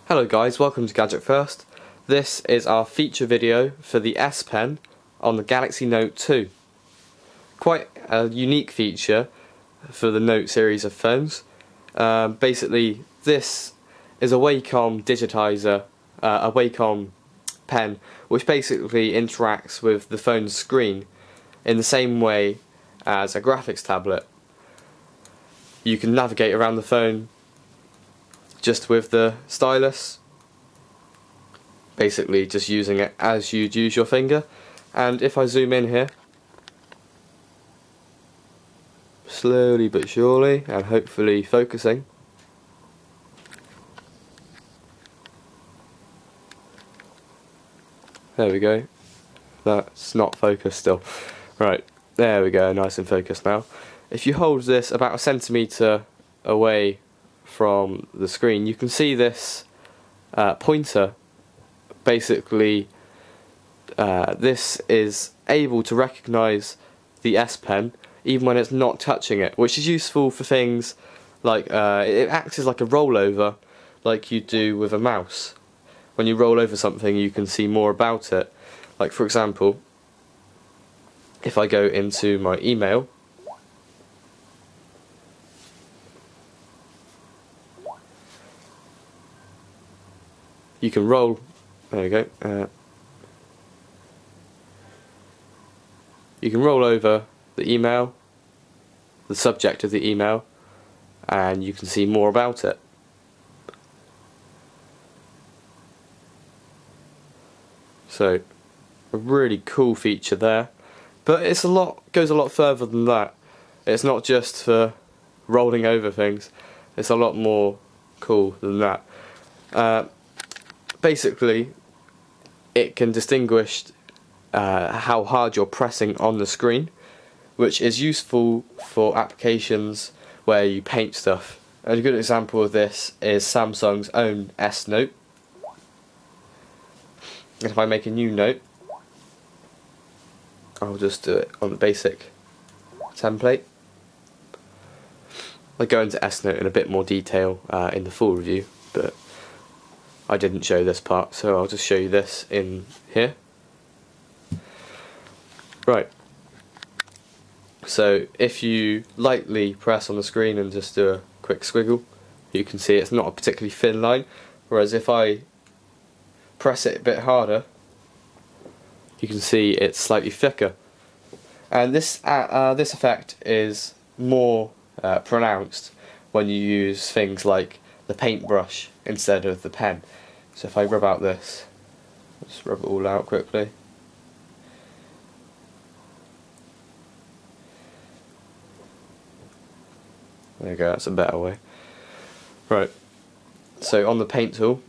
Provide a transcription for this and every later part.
Hello guys, welcome to Gadget First. This is our feature video for the S Pen on the Galaxy Note 2. Quite a unique feature for the Note series of phones. Basically, this is a Wacom digitizer, a Wacom pen, which basically interacts with the phone's screen in the same way as a graphics tablet. You can navigate around the phone just with the stylus, basically just using it as you'd use your finger. And if I zoom in here, slowly but surely, and hopefully focusing, there we go. That's not focused still. Right, there we go, nice and focused now. If you hold this about a centimetre away from the screen, you can see this pointer. Basically, this is able to recognise the S Pen even when it's not touching it, which is useful for things like it acts as like a rollover, like you do with a mouse. When you roll over something, you can see more about it. Like, for example, if I go into my email, you can roll, there we go, you can roll over the email, the subject of the email, and you can see more about it. So, a really cool feature there, but goes a lot further than that. It's not just for rolling over things, it's a lot more cool than that. Basically, it can distinguish how hard you're pressing on the screen, which is useful for applications where you paint stuff. And a good example of this is Samsung's own S Note. If I make a new note, I'll just do it on the basic template. I'll go into S Note in a bit more detail in the full review, but I didn't show this part, so I'll just show you this in here. Right, so if you lightly press on the screen and just do a quick squiggle, you can see it's not a particularly thin line, whereas if I press it a bit harder, you can see it's slightly thicker. And this effect is more pronounced when you use things like the paintbrush instead of the pen. So if I rub out this, just rub it all out quickly. There you go, that's a better way. Right, so on the paint tool,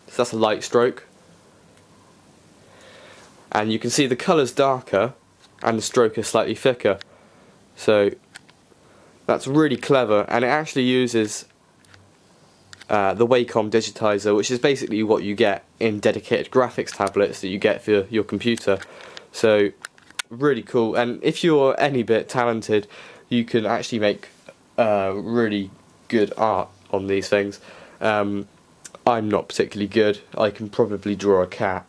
so that's a light stroke, and you can see the colour's darker and the stroke is slightly thicker. So that's really clever, and it actually uses the Wacom digitizer, which is basically what you get in dedicated graphics tablets that you get for your computer. So really cool, and if you're any bit talented, you can actually make really good art on these things. I'm not particularly good. I can probably draw a cat.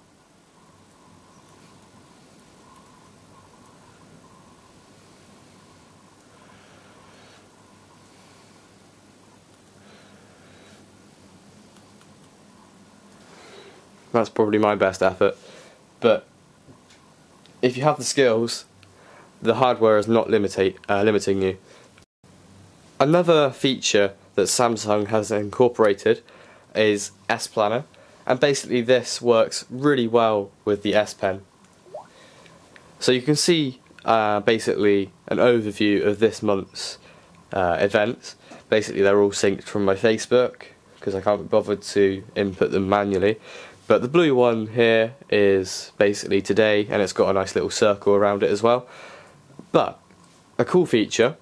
That's probably my best effort, but if you have the skills, the hardware is not limiting you. Another feature that Samsung has incorporated is S Planner, and basically this works really well with the S Pen. So you can see basically an overview of this month's events. Basically they're all synced from my Facebook because I can't be bothered to input them manually. But the blue one here is basically today, and it's got a nice little circle around it as well. But a cool feature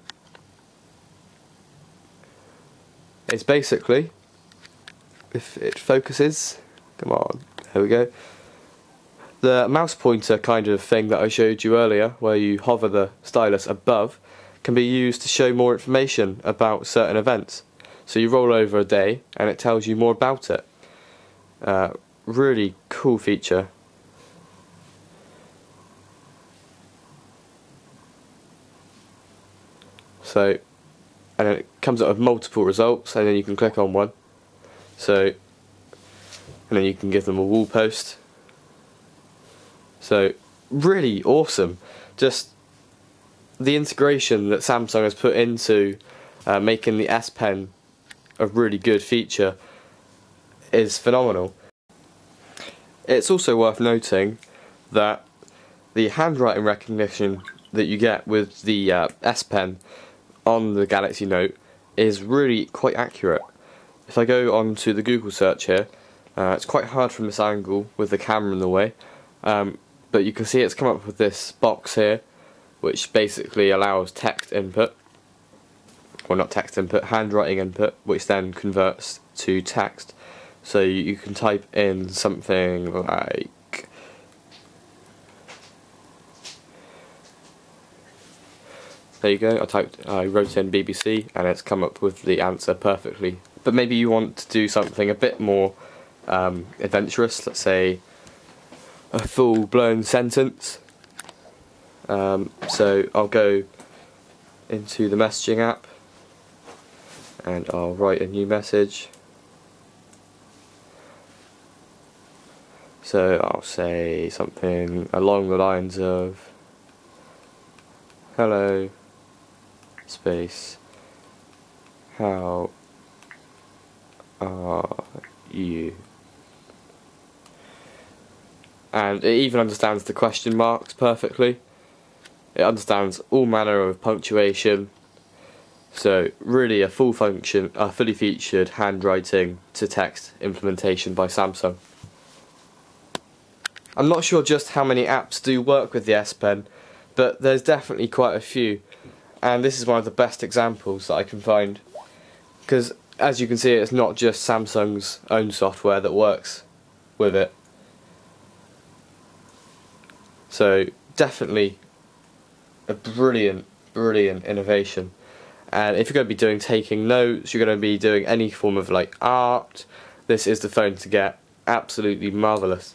is basically, if it focuses, come on, there we go, the mouse pointer kind of thing that I showed you earlier, where you hover the stylus above, can be used to show more information about certain events. So you roll over a day and it tells you more about it. Really cool feature. So, and then it comes up with multiple results, and then you can click on one. So, and then you can give them a wall post. So, really awesome. Just the integration that Samsung has put into making the S Pen a really good feature is phenomenal. It's also worth noting that the handwriting recognition that you get with the S Pen on the Galaxy Note is really quite accurate. If I go on to the Google search here, it's quite hard from this angle with the camera in the way, but you can see it's come up with this box here which basically allows text input, well not text input, handwriting input, which then converts to text. So you can type in something like there you go, I wrote in BBC and it's come up with the answer perfectly. But maybe you want to do something a bit more adventurous, let's say a full-blown sentence. So I'll go into the messaging app and I'll write a new message. So I'll say something along the lines of hello space, how are you? And it even understands the question marks perfectly. It understands all manner of punctuation. So really a fully featured handwriting to text implementation by Samsung. I'm not sure just how many apps do work with the S Pen, but there's definitely quite a few, and this is one of the best examples that I can find, because as you can see it's not just Samsung's own software that works with it. So definitely a brilliant innovation. And if you're going to be taking notes, you're going to be doing any form of like art, this is the phone to get. Absolutely marvellous.